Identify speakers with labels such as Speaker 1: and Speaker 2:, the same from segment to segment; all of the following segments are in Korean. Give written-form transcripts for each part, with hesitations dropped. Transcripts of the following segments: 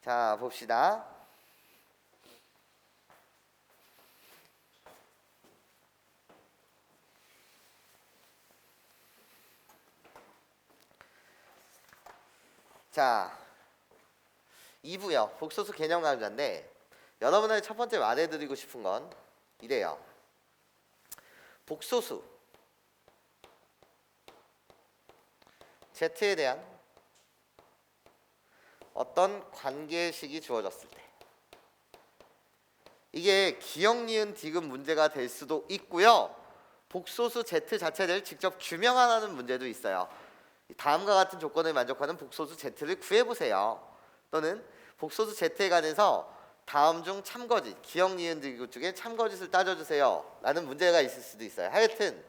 Speaker 1: 자, 봅시다. 자, 2부요. 복소수 개념 강좌인데 여러분한테 첫 번째 말해드리고 싶은 건 이래요. 복소수 Z에 대한 어떤 관계식이 주어졌을 때 이게 기억, 니은, 디귿 문제가 될 수도 있고요. 복소수 Z 자체를 직접 규명하라는 문제도 있어요. 다음과 같은 조건을 만족하는 복소수 Z를 구해보세요. 또는 복소수 Z에 관해서 다음 중 참거짓, 기억, 니은, 디귿 중에 참거짓을 따져주세요 라는 문제가 있을 수도 있어요. 하여튼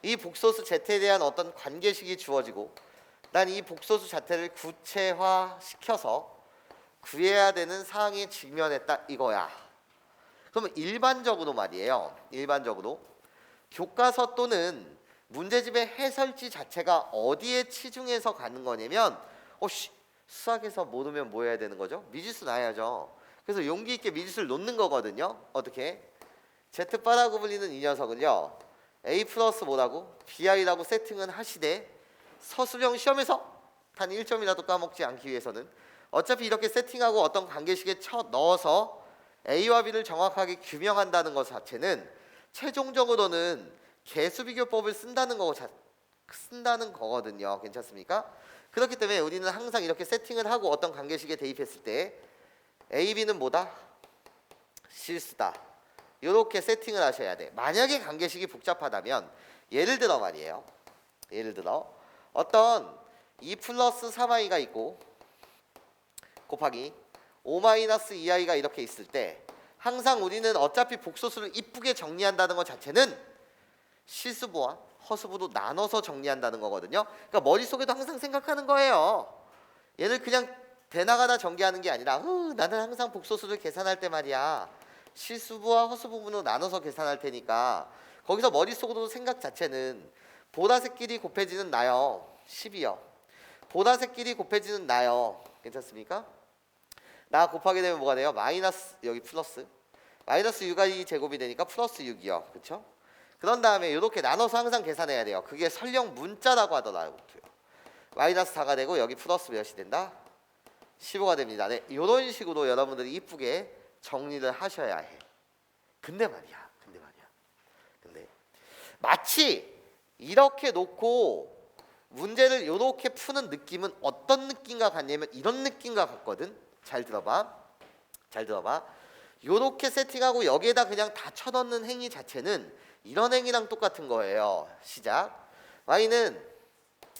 Speaker 1: 이 복소수 Z에 대한 어떤 관계식이 주어지고 난 이 복소수 자체를 구체화시켜서 구해야 되는 사항에 직면했다 이거야. 그러면 일반적으로 말이에요. 일반적으로 교과서 또는 문제집의 해설지 자체가 어디에 치중해서 가는 거냐면 수학에서 모르면 뭐 해야 되는 거죠? 미지수 놔야죠. 그래서 용기 있게 미지수를 놓는 거거든요. 어떻게? Z바라고 불리는 이 녀석은요 A 플러스 뭐라고? BI라고 세팅은 하시되 서술형 시험에서 단 1점이라도 까먹지 않기 위해서는 어차피 이렇게 세팅하고 어떤 관계식에 쳐 넣어서 A와 B를 정확하게 규명한다는 것 자체는 최종적으로는 개수비교법을 쓴다는 거거든요. 괜찮습니까? 그렇기 때문에 우리는 항상 이렇게 세팅을 하고 어떤 관계식에 대입했을 때 A, B는 뭐다? 실수다. 이렇게 세팅을 하셔야 돼. 만약에 관계식이 복잡하다면 예를 들어 말이에요. 예를 들어 어떤 2 플러스 3i가 있고 곱하기 5-2i가 이렇게 있을 때 항상 우리는 어차피 복소수를 이쁘게 정리한다는 것 자체는 실수부와 허수부도 나눠서 정리한다는 거거든요. 그러니까 머릿속에도 항상 생각하는 거예요. 얘를 그냥 대나가다 전개하는 게 아니라 나는 항상 복소수를 계산할 때 말이야 실수부와 허수부분으로 나눠서 계산할 테니까 거기서 머릿속으로 생각 자체는 보라색끼리 곱해지는 나요 10이요. 보라색끼리 곱해지는 나요. 괜찮습니까? 나 곱하게 되면 뭐가 돼요? 마이너스 여기 플러스 마이너스 6i 제곱이 되니까 플러스 6이요. 그렇죠? 그런 다음에 이렇게 나눠서 항상 계산해야 돼요. 그게 설령 문자라고 하더라고요. 마이너스 4가 되고 여기 플러스 몇이 된다? 15가 됩니다. 네, 이런 식으로 여러분들이 이쁘게 정리를 하셔야 해. 근데 마치 이렇게 놓고 문제를 이렇게 푸는 느낌은 어떤 느낌과 같냐면 이런 느낌과 같거든. 잘 들어봐. 이렇게 세팅하고 여기에다 그냥 다 쳐넣는 행위 자체는 이런 행위랑 똑같은 거예요. 시작. y는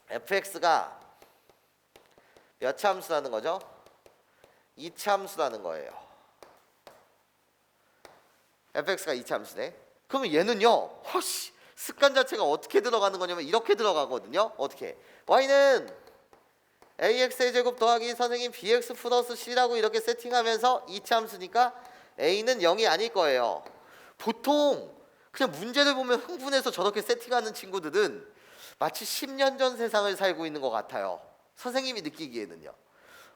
Speaker 1: fx가 몇 차 함수라는 거죠? 2차 함수라는 거예요. fx가 2차 함수네. 그러면 얘는요. 습관 자체가 어떻게 들어가는 거냐면 이렇게 들어가거든요. 어떻게? y는 ax의 제곱 더하기 선생님 bx 플러스 c라고 이렇게 세팅하면서 2차 함수니까 a는 0이 아닐 거예요. 보통 그냥 문제를 보면 흥분해서 저렇게 세팅하는 친구들은 마치 10년 전 세상을 살고 있는 것 같아요. 선생님이 느끼기에는요.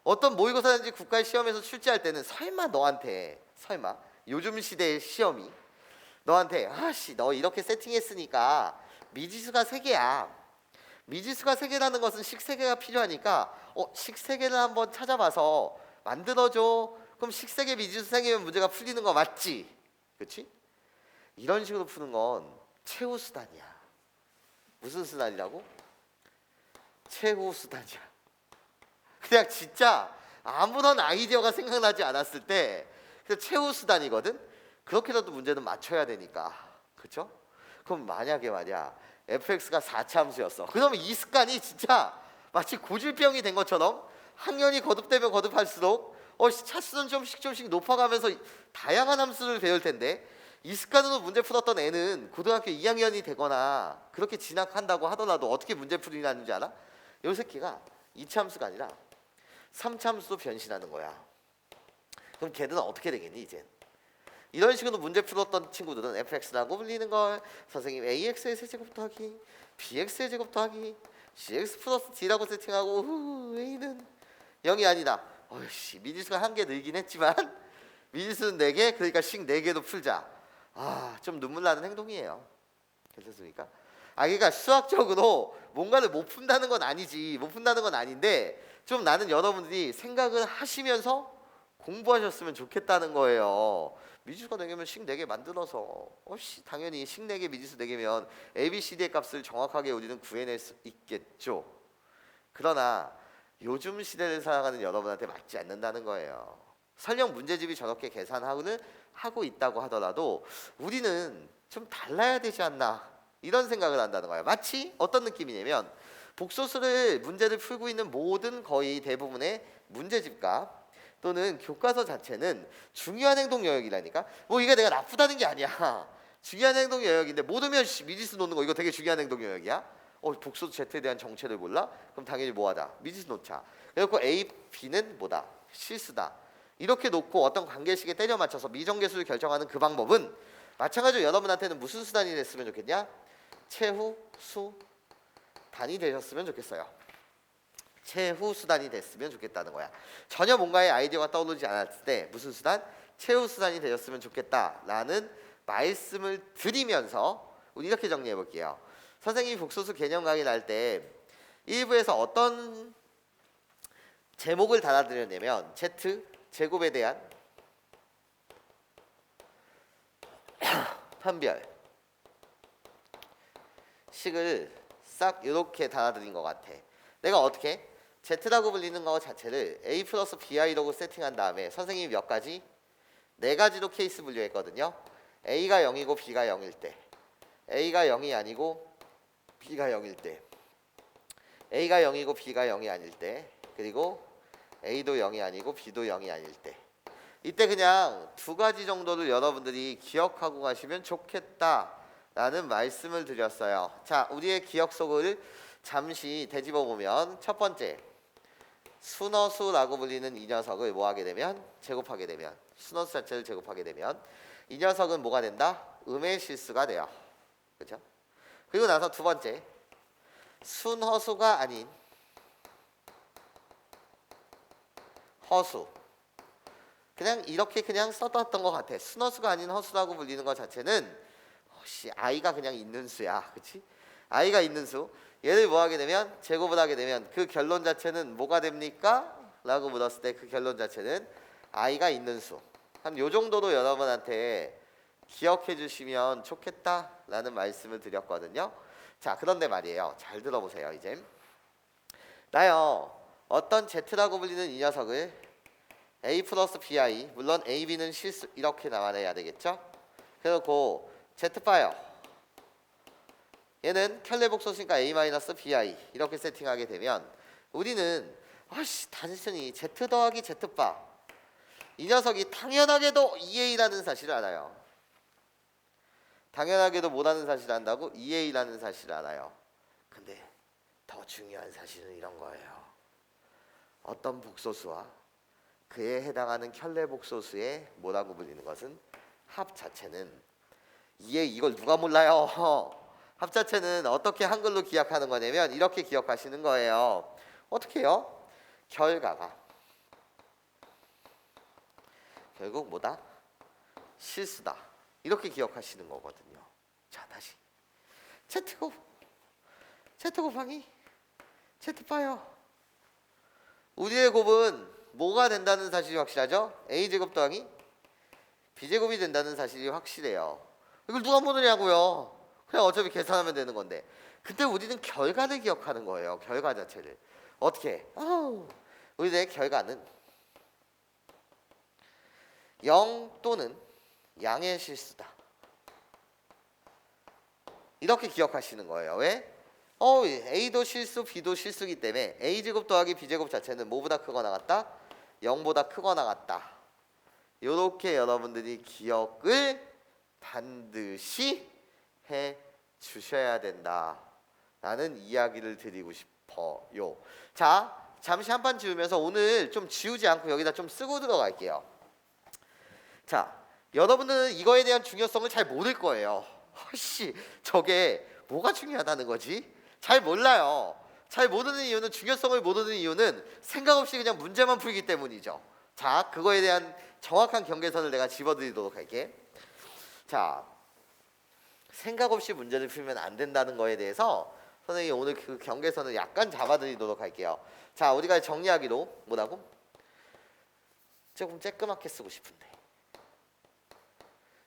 Speaker 1: 어떤 모의고사든지 국가 시험에서 출제할 때는 설마 요즘 시대의 시험이 너한테 너 이렇게 세팅했으니까 미지수가 3개야. 미지수가 3개라는 것은 식 3개가 필요하니까 식 3개를 한번 찾아봐서 만들어줘. 그럼 식 3개 미지수 3개면 문제가 풀리는 거 맞지? 그렇지? 이런 식으로 푸는 건 최후수단이야. 무슨 수단이라고? 최후수단이야. 그냥 진짜 아무런 아이디어가 생각나지 않았을 때 최후수단이거든. 그렇게라도 문제는 맞춰야 되니까. 그렇죠? 그럼 만약에 말이야 fx가 4차 함수였어. 그러면 이 습관이 진짜 마치 고질병이 된 것처럼 학년이 거듭되면 거듭할수록 차수는 조금씩 높아가면서 다양한 함수를 배울 텐데 이 습관으로 문제 풀었던 애는 고등학교 2학년이 되거나 그렇게 진학한다고 하더라도 어떻게 문제 풀이라는지 알아? 이 새끼가 2차 함수가 아니라 3차 함수로 변신하는 거야. 그럼 걔들은 어떻게 되겠니 이제? 이런 식으로 문제 풀었던 친구들은 fx라고 불리는 걸 선생님 ax의 세제곱 더하기 bx의 제곱 더하기 cx 플러스 d라고 세팅하고 a는 0이 아니다. 어이씨, 미지수가 한 개 늘긴 했지만 미지수는 4개, 그러니까 식 4개도 풀자. 좀 눈물 나는 행동이에요. 괜찮습니까? 그러니까 수학적으로 뭔가를 못 푼다는 건 아니지, 못 푼다는 건 아닌데 좀 나는 여러분들이 생각을 하시면서 공부하셨으면 좋겠다는 거예요. 미지수가 4개면 식 4개 만들어서 당연히 식 4개 미지수 4개면 A, B, C, D의 값을 정확하게 우리는 구해낼 수 있겠죠. 그러나 요즘 시대를 살아가는 여러분한테 맞지 않는다는 거예요. 설령 문제집이 저렇게 계산하고는 하고 있다고 하더라도 우리는 좀 달라야 되지 않나, 이런 생각을 한다는 거예요. 마치 어떤 느낌이냐면 복소수를 문제를 풀고 있는 모든 거의 대부분의 문제집과 또는 교과서 자체는 중요한 행동 영역이라니까. 뭐 이게 내가 나쁘다는 게 아니야. 중요한 행동 영역인데 모르면 미지수 놓는 거 이거 되게 중요한 행동 영역이야. 복소수 Z에 대한 정체를 몰라? 그럼 당연히 뭐하다? 미지수 놓자. 그래서 A, B는 뭐다? 실수다. 이렇게 놓고 어떤 관계식에 때려 맞춰서 미정계수를 결정하는 그 방법은 마찬가지로 여러분한테는 무슨 수단이 됐으면 좋겠냐? 최후 수단이 되셨으면 좋겠어요. 최후 수단이 됐으면 좋겠다는 거야. 전혀 뭔가의 아이디어가 떠오르지 않았을 때 무슨 수단? 최후 수단이 되셨으면 좋겠다라는 말씀을 드리면서 우리 이렇게 정리해 볼게요. 선생님이 복소수 개념 강의를 할 때 1부에서 어떤 제목을 달아드렸냐면 Z 제곱에 대한 판별 식을 싹 이렇게 달아드린 것 같아. 내가 어떻게 Z라고 불리는 거 자체를 A 플러스 BI라고 세팅한 다음에 선생님이 몇 가지? 4가지로 케이스 분류했거든요. A가 0이고 B가 0일 때, A가 0이 아니고 B가 0일 때, A가 0이고 B가 0이 아닐 때, 그리고 A도 0이 아니고 B도 0이 아닐 때. 이때 그냥 2가지 정도를 여러분들이 기억하고 가시면 좋겠다라는 말씀을 드렸어요. 자, 우리의 기억 속을 잠시 되짚어 보면 첫 번째, 순허수라고 불리는 이 녀석을 뭐하게 되면? 제곱하게 되면, 순허수 자체를 제곱하게 되면 이 녀석은 뭐가 된다? 음의 실수가 돼요. 그렇죠? 그리고 나서 두 번째, 순허수가 아닌 허수. 그냥 이렇게 그냥 써뒀던 것 같아. 순허수가 아닌 허수라고 불리는 것 자체는 I가 그냥 있는 수야. 그렇지? I가 있는 수. 얘를 뭐 하게 되면? 제곱을 하게 되면 그 결론 자체는 뭐가 됩니까? 라고 물었을 때 그 결론 자체는 I가 있는 수. 한 요 정도로 여러분한테 기억해 주시면 좋겠다라는 말씀을 드렸거든요. 자, 그런데 말이에요. 잘 들어보세요. 이제 나요, 어떤 Z라고 불리는 이 녀석을 A 플러스 BI, 물론 A, B는 실수, 이렇게 나와내야 되겠죠. 그리고 Z바요, 얘는 켤레복소수니까 A 마이너스 BI 이렇게 세팅하게 되면 우리는 단순히 Z 더하기 Z바, 이 녀석이 당연하게도 2A라는 사실을 알아요. 당연하게도 뭐라는 사실을 안다고? 2A라는 사실을 알아요. 근데 더 중요한 사실은 이런 거예요. 어떤 복소수와 그에 해당하는 켤레복소수의 뭐라고 불리는 것은 합 자체는 2A, 이걸 누가 몰라요? 합 자체는 어떻게 한글로 기억하는 거냐면 이렇게 기억하시는 거예요. 어떻게 해요? 결과가 결국 뭐다? 실수다. 이렇게 기억하시는 거거든요. 자, 다시 Z곱 곱하기 Z바요. 우리의 곱은 뭐가 된다는 사실이 확실하죠? A제곱 더하기 B제곱이 된다는 사실이 확실해요. 이걸 누가 모르냐고요. 그냥 어차피 계산하면 되는 건데. 근데 우리는 결과를 기억하는 거예요. 결과 자체를. 어떻게? 우리의 결과는 0 또는 양의 실수다. 이렇게 기억하시는 거예요. 왜? A도 실수, B도 실수이기 때문에 A제곱 더하기 B제곱 자체는 뭐보다 크거나 같다? 0보다 크거나 같다. 이렇게 여러분들이 기억을 반드시 해 주셔야 된다 라는 이야기를 드리고 싶어요. 자, 잠시 한판 지우면서 오늘 좀 지우지 않고 여기다 좀 쓰고 들어갈게요. 자, 여러분은 이거에 대한 중요성을 잘 모를 거예요. 저게 뭐가 중요하다는 거지? 잘 몰라요. 잘 모르는 이유는 중요성을 모르는 이유는 생각 없이 그냥 문제만 풀기 때문이죠. 자, 그거에 대한 정확한 경계선을 내가 집어드리도록 할게. 자, 생각 없이 문제를 풀면 안 된다는 거에 대해서 선생님이 오늘 그 경계선을 약간 잡아드리도록 할게요. 자, 우리가 정리하기로 뭐라고? 조금 쬐끄맣게 쓰고 싶은데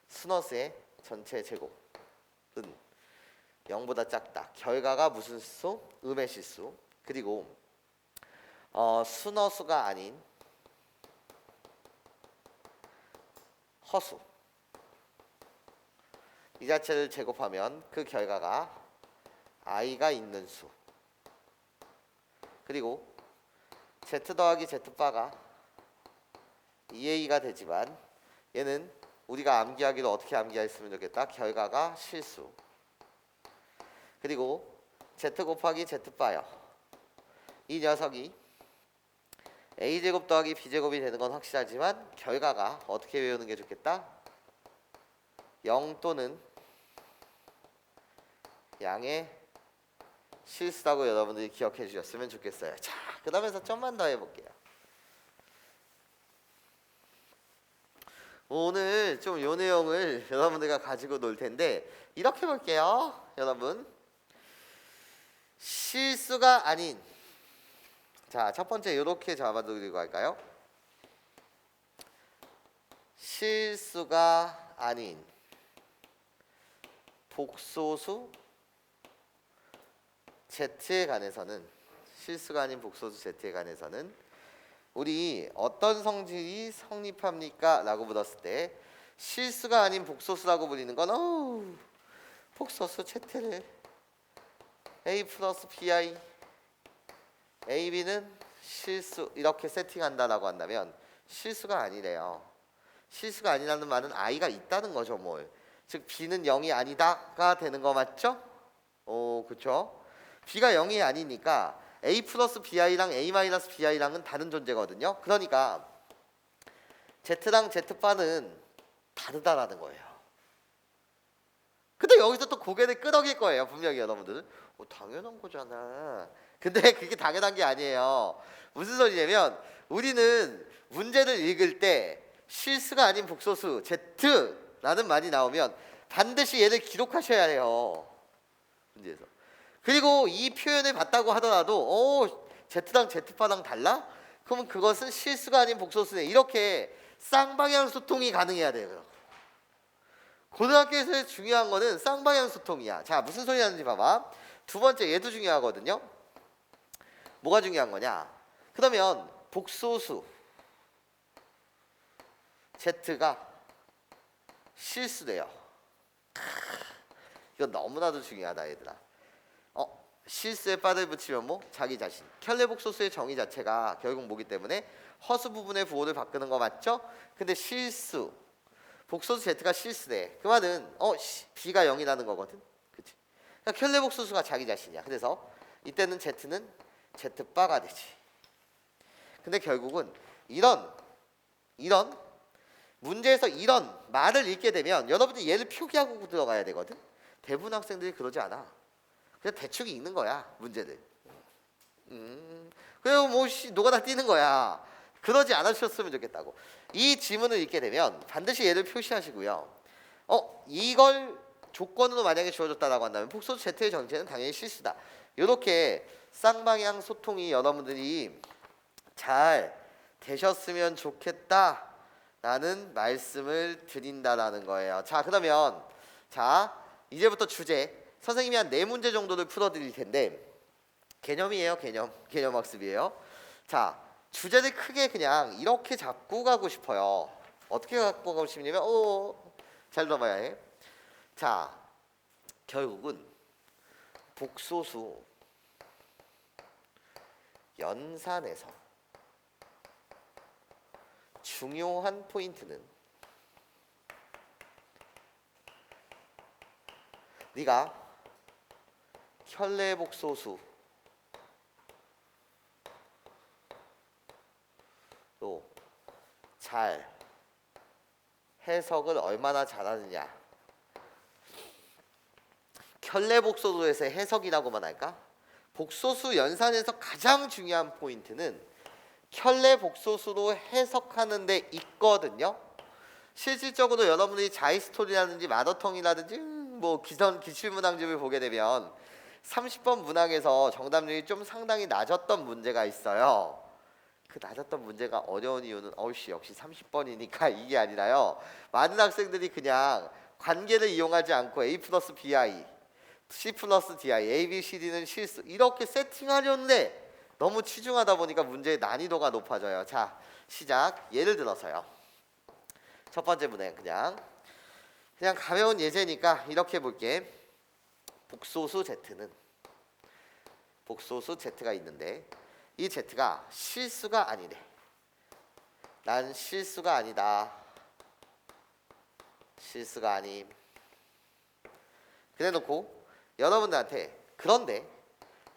Speaker 1: 스너스의 전체 제곱은 0보다 작다. 결과가 무슨 수? 음의 실수. 그리고 순허수가 아닌 허수. 이 자체를 제곱하면 그 결과가 i가 있는 수. 그리고 z 더하기 z바가 2a가 되지만 얘는 우리가 암기하기로 어떻게 암기했으면 좋겠다. 결과가 실수. 그리고 z 곱하기 z바요. 이 녀석이 a제곱 더하기 b제곱이 되는 건 확실하지만 결과가 어떻게 외우는 게 좋겠다. 0 또는 양의 실수라고 여러분들이 기억해 주셨으면 좋겠어요. 자, 그 다음에서 좀만 더 해볼게요. 오늘 좀 요 내용을 여러분들과 가지고 놀 텐데 이렇게 볼게요. 여러분, 실수가 아닌, 자, 첫 번째 이렇게 잡아드리고 할까요? 실수가 아닌 복소수 Z에 관해서는, 실수가 아닌 복소수 Z에 관해서는 우리 어떤 성질이 성립합니까? 라고 물었을 때 실수가 아닌 복소수라고 불리는 건 복소수 Z를 A 플러스 BI AB는 실수 이렇게 세팅한다라고 한다면 실수가 아니래요. 실수가 아니라는 말은 I가 있다는 거죠. 뭘. 즉 B는 0이 아니다가 되는 거 맞죠? 그렇죠. B가 0이 아니니까 A 플러스 BI랑 A 마이너스 BI랑은 다른 존재거든요. 그러니까 Z랑 Z바는 다르다라는 거예요. 근데 여기서 또 고개를 끄덕일 거예요. 분명히 여러분들. 당연한 거잖아. 근데 그게 당연한 게 아니에요. 무슨 소리냐면 우리는 문제를 읽을 때 실수가 아닌 복소수 Z라는 말이 나오면 반드시 얘를 기록하셔야 해요. 문제에서. 그리고 이 표현을 봤다고 하더라도 Z랑 Z파랑 달라? 그러면 그것은 실수가 아닌 복소수네. 이렇게 쌍방향 소통이 가능해야 돼요. 고등학교에서 중요한 거는 쌍방향 소통이야. 자, 무슨 소리 하는지 봐봐. 두 번째 얘도 중요하거든요. 뭐가 중요한 거냐? 그러면 복소수 Z가 실수돼요. 이건 너무나도 중요하다 얘들아. 실수에 빠를 붙이면 뭐? 자기 자신. 켤레복소수의 정의 자체가 결국 뭐기 때문에 허수 부분의 부호를 바꾸는 거 맞죠? 근데 실수 복소수 Z가 실수돼. 그 말은 B가 0이라는 거거든. 그치? 그러니까 켤레복소수가 자기 자신이야. 그래서 이때는 Z는 Z바가 되지. 근데 결국은 이런 문제에서 이런 말을 읽게 되면 여러분들이 얘를 표기하고 들어가야 되거든. 대부분 학생들이 그러지 않아. 그냥 대충 읽는 거야 문제들. 그리고 뭐 노가다 뛰는 거야. 그러지 않으셨으면 좋겠다고. 이 지문을 읽게 되면 반드시 얘를 표시하시고요. 이걸 조건으로 만약에 주어졌다라고 한다면 복소수 Z의 정체는 당연히 실수다. 이렇게 쌍방향 소통이 여러분들이 잘 되셨으면 좋겠다라는 말씀을 드린다라는 거예요. 자, 그러면 이제부터 주제 선생님이 한 4문제 정도를 풀어드릴 텐데 개념이에요. 개념 학습이에요. 자, 주제를 크게 그냥 이렇게 잡고 가고 싶어요. 어떻게 갖고 가고 싶냐면 잘 들어봐야 해. 자, 결국은 복소수 연산에서 중요한 포인트는 네가 켤레복소수로 잘 해석을 얼마나 잘하느냐. 켤레복소수에서의 해석이라고만 할까? 복소수 연산에서 가장 중요한 포인트는 켤레 복소수로 해석하는 데 있거든요. 실질적으로 여러분들이 자이스토리라든지 마더텅이라든지 뭐 기출문항집을 보게 되면 30번 문항에서 정답률이 좀 상당히 낮았던 문제가 있어요. 그 낮았던 문제가 어려운 이유는 어우씨 역시 30번이니까 이게 아니라요. 많은 학생들이 그냥 관계를 이용하지 않고 A 플러스 BI, C 플러스 DI, A, B, C, D는 실수 이렇게 세팅하려는데 너무 치중하다 보니까 문제의 난이도가 높아져요. 자, 시작. 예를 들어서요. 첫 번째 문항 그냥 가벼운 예제니까 이렇게 볼게. 복소수 Z가 있는데 이 Z가 실수가 아니래. 난 실수가 아니다. 실수가 아님. 그래 놓고 여러분들한테 그런데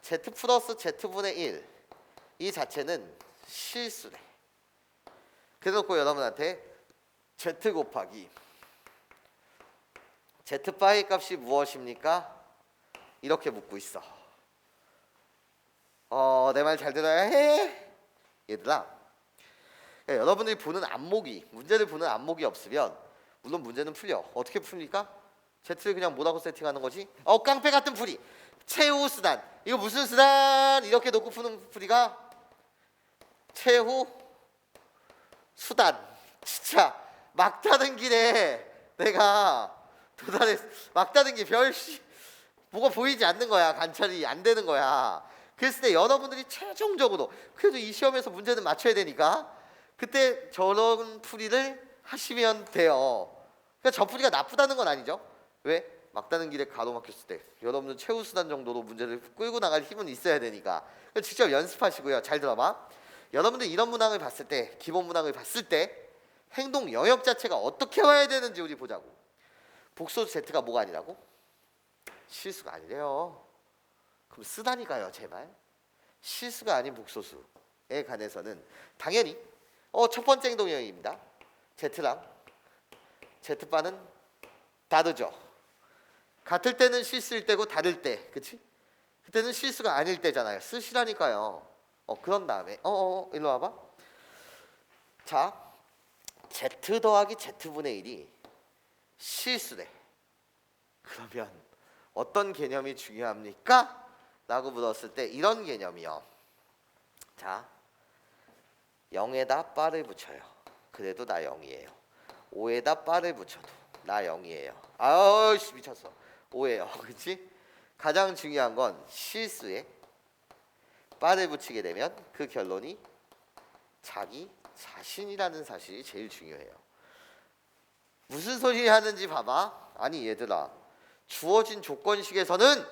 Speaker 1: Z 플러스 Z분의 1 이 자체는 실수래. 그래 놓고 여러분한테 Z 곱하기 Z바의 값이 무엇입니까? 이렇게 묻고 있어. 내 말 잘 들어야 해. 얘들아, 여러분들이 보는 안목이 문제를 보는 안목이 없으면 물론 문제는 풀려. 어떻게 풀립니까? Z를 그냥 뭐라고 세팅하는 거지? 깡패 같은 풀이. 최후 수단. 이거 무슨 수단? 이렇게 놓고 푸는 풀이가 최후 수단. 진짜 막다른 길에 내가 도달했어. 막다른 길 별씨 뭐가 보이지 않는 거야. 관찰이 안 되는 거야. 그랬을 때 여러분들이 최종적으로 그래도 이 시험에서 문제는 맞춰야 되니까 그때 저런 풀이를 하시면 돼요. 그러니까 저 풀이가 나쁘다는 건 아니죠. 왜? 막다른 길에 가로막혔을 때 여러분은 최후 수단 정도로 문제를 끌고 나갈 힘은 있어야 되니까 직접 연습하시고요. 잘 들어봐. 여러분들 이런 문항을 봤을 때, 기본 문항을 봤을 때 행동 영역 자체가 어떻게 와야 되는지 우리 보자고. 복소수 Z가 뭐가 아니라고? 실수가 아니래요. 그럼 쓰다니까요, 제발. 실수가 아닌 복소수에 관해서는 당연히 첫 번째 행동 영역입니다. Z랑 Z바는 다르죠. 같을 때는 실수일 때고 다를 때, 그치? 그때는 실수가 아닐 때잖아요. 쓰시라니까요. 그런 다음에 일로 와봐. 자, Z 더하기 Z분의 1이 실수래. 그러면 어떤 개념이 중요합니까? 라고 물었을 때 이런 개념이요. 자, 0에다 바를 붙여요. 그래도 나 0이에요. 5에다 바를 붙여도 나 0이에요. 아우씨 미쳤어. 5예요. 그치? 가장 중요한 건 실수에 바를 붙이게 되면 그 결론이 자기 자신이라는 사실이 제일 중요해요. 무슨 소리 하는지 봐봐. 아니 얘들아, 주어진 조건식에서는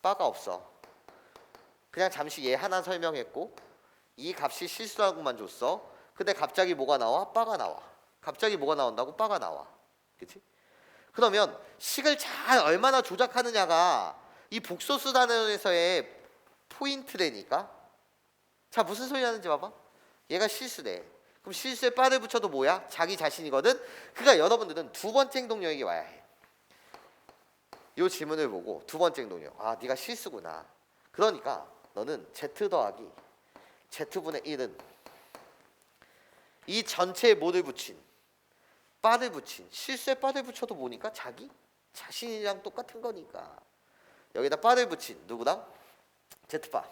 Speaker 1: 바가 없어. 그냥 잠시 얘 하나 설명했고 이 값이 실수라고만 줬어. 근데 갑자기 뭐가 나와? 바가 나와. 갑자기 뭐가 나온다고? 바가 나와. 그치? 그러면 식을 잘 얼마나 조작하느냐가 이 복소수 단원에서의 포인트라니까. 자, 무슨 소리 하는지 봐봐. 얘가 실수래. 그럼 실수에 바를 붙여도 뭐야? 자기 자신이거든. 그러니까 여러분들은 두 번째 행동 영역에 와야 해. 이 질문을 보고 두 번째 행동 영역. 아, 네가 실수구나. 그러니까 너는 Z 더하기 Z분의 1은 이 전체에 뭐를 붙인? 바를 붙인. 실수에 바를 붙여도 뭐니까? 자기 자신이랑 똑같은 거니까. 여기다 바를 붙인 누구랑? Z바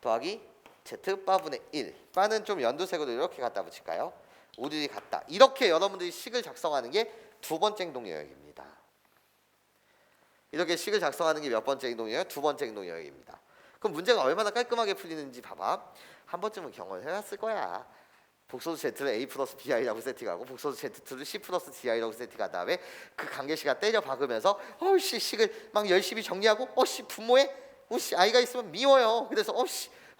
Speaker 1: 더하기 Z바분의 1. 바는 좀 연두색으로 이렇게 갖다 붙일까요? 우리들이 같다. 이렇게 여러분들이 식을 작성하는 게 두 번째 행동 영역입니다. 이렇게 식을 작성하는 게 몇 번째 행동 영역? 두 번째 행동 영역입니다. 그럼 문제가 얼마나 깔끔하게 풀리는지 봐봐. 한 번쯤은 경험을 해봤을 거야. 복소수 Z를 A 플러스 BI라고 세팅하고 복소수 Z2를 C 플러스 DI라고 세팅한 다음에 그 관계식을 때려 박으면서 식을 막 열심히 정리하고 부모의 아이가 있으면 미워요. 그래서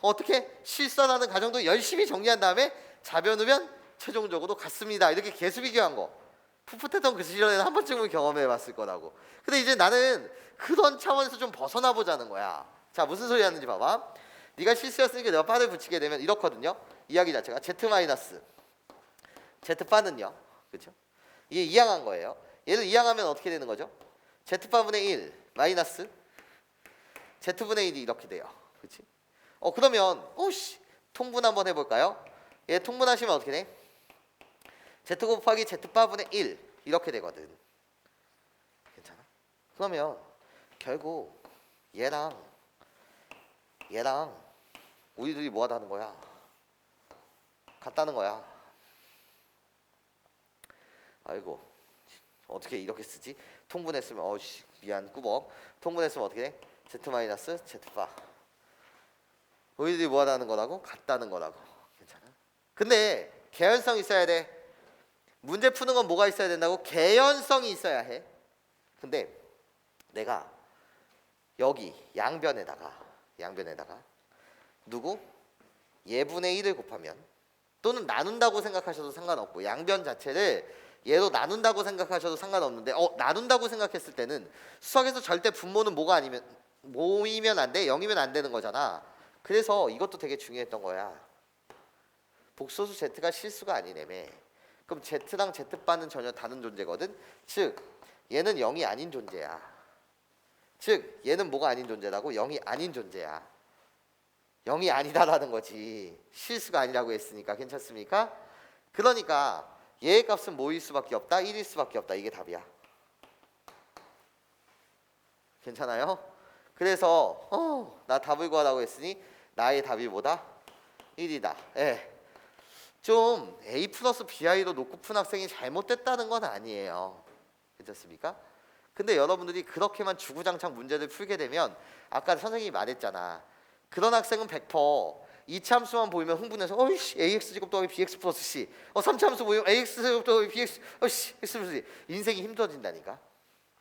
Speaker 1: 어떻게 실선하는 과정도 열심히 정리한 다음에 잡여놓으면 최종적으로 같습니다. 이렇게 개수비교한 거. 풋풋했던 그 시절에는 한 번쯤은 경험해봤을 거라고. 근데 이제 나는 그런 차원에서 좀 벗어나 보자는 거야. 자, 무슨 소리 하는지 봐봐. 네가 실수였으니까 내가 바를 붙이게 되면 이렇거든요. 이야기 자체가 Z 마이너스 Z바는요, 그렇죠? 이게 이항한 거예요. 얘를 이항하면 어떻게 되는 거죠? Z바분의 1 마이너스 Z분의 1이 이렇게 돼요. 그렇지? 그러면 오씨 통분 한번 해볼까요? 얘 통분하시면 어떻게 돼? Z 곱하기 Z바분의 1 이렇게 되거든. 괜찮아? 그러면 결국 얘랑 우리들이 뭐 하다는 거야? 같다는 거야. 아이고 어떻게 이렇게 쓰지? 통분했으면 어씨 미안 꾸벅. 통분했으면 어떻게 돼? Z 마이너스 Z바. 우리들이 뭐 하다는 거라고? 같다는 거라고. 괜찮아? 근데 개연성이 있어야 돼. 문제 푸는 건 뭐가 있어야 된다고? 개연성이 있어야 해. 근데 내가 여기 양변에다가 누구? 예분의 1을 곱하면 또는 나눈다고 생각하셔도 상관없고 양변 자체를 얘로 나눈다고 생각하셔도 상관없는데 나눈다고 생각했을 때는 수학에서 절대 분모는 뭐가 아니면 모이면 안 돼. 0이면 안 되는 거잖아. 그래서 이것도 되게 중요했던 거야. 복소수 Z가 실수가 아니래며. 그럼 Z랑 Z바는 전혀 다른 존재거든. 즉 얘는 0이 아닌 존재야. 즉 얘는 뭐가 아닌 존재라고? 0이 아닌 존재야. 0이 아니다라는 거지. 실수가 아니라고 했으니까. 괜찮습니까? 그러니까 얘의 값은 뭐일 수밖에 없다? 1일 수밖에 없다. 이게 답이야. 괜찮아요? 그래서 나 답을 구하라고 했으니 나의 답이 뭐다? 1이다. 예. 좀 A 플러스 BI로 놓고 푼 학생이 잘못됐다는 건 아니에요. 괜찮습니까? 근데 여러분들이 그렇게만 주구장창 문제를 풀게 되면 아까 선생님이 말했잖아. 그런 학생은 100% 이차함수만 보이면 흥분해서 어이씨 AX제곱 더하기 BX 플러스 C 3차함수 보이면 AX제곱 더하기 BX X 플러스 C 인생이 힘들어진다니까.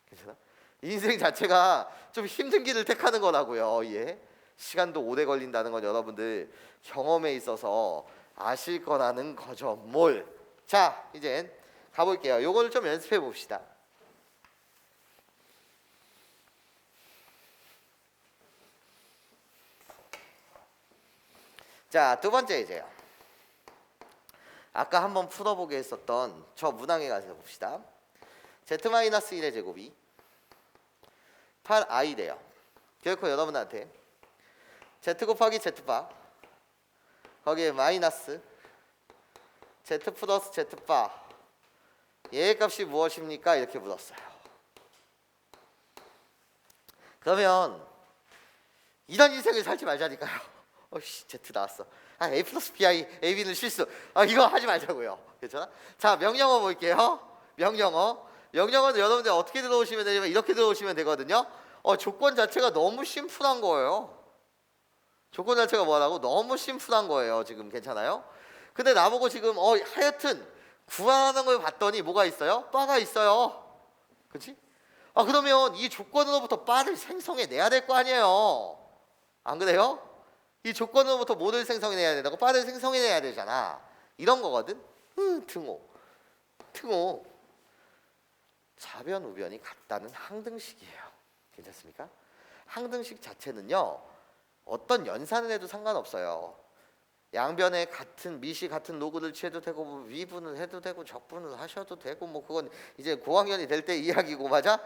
Speaker 1: 괜찮아? 인생 자체가 좀 힘든 길을 택하는 거라고요. 예? 시간도 오래 걸린다는 건 여러분들 경험에 있어서 아실 거라는 거죠. 뭘? 자, 이제 가볼게요. 요거를 좀 연습해 봅시다. 자, 두 번째 이제요. 아까 한번 풀어보게 했었던 저 문항에 가서 봅시다. Z-1의 제곱이 8i 돼요. 결코 여러분한테 Z 곱하기 Z바 거기에 마이너스 Z 플러스 Z바 얘의 값이 무엇입니까? 이렇게 물었어요. 그러면 이런 인생을 살지 말자니까요. Z 나왔어. A 플러스 BI, AB는 실수. 이거 하지 말자고요. 괜찮아? 자, 명령어 볼게요. 명령어는 여러분들 어떻게 들어오시면 되냐면 이렇게 들어오시면 되거든요. 조건 자체가 너무 심플한 거예요. 조건 자체가 뭐라고? 너무 심플한 거예요. 지금 괜찮아요? 근데 나보고 지금 하여튼 구하는 걸 봤더니 뭐가 있어요? 바가 있어요. 그렇지? 그러면 이 조건으로부터 바를 생성해 내야 될 거 아니에요. 안 그래요? 이 조건으로부터 뭐를 생성해내야 된다고? 바를 생성해내야 되잖아. 이런 거거든. 등호. 좌변 우변이 같다는 항등식이에요. 괜찮습니까? 항등식 자체는요. 어떤 연산을 해도 상관없어요. 양변에 같은 미시 같은 로그를 취해도 되고 위분을 해도 되고 적분을 하셔도 되고 그건 이제 고학년이 될 때 이야기고 맞아?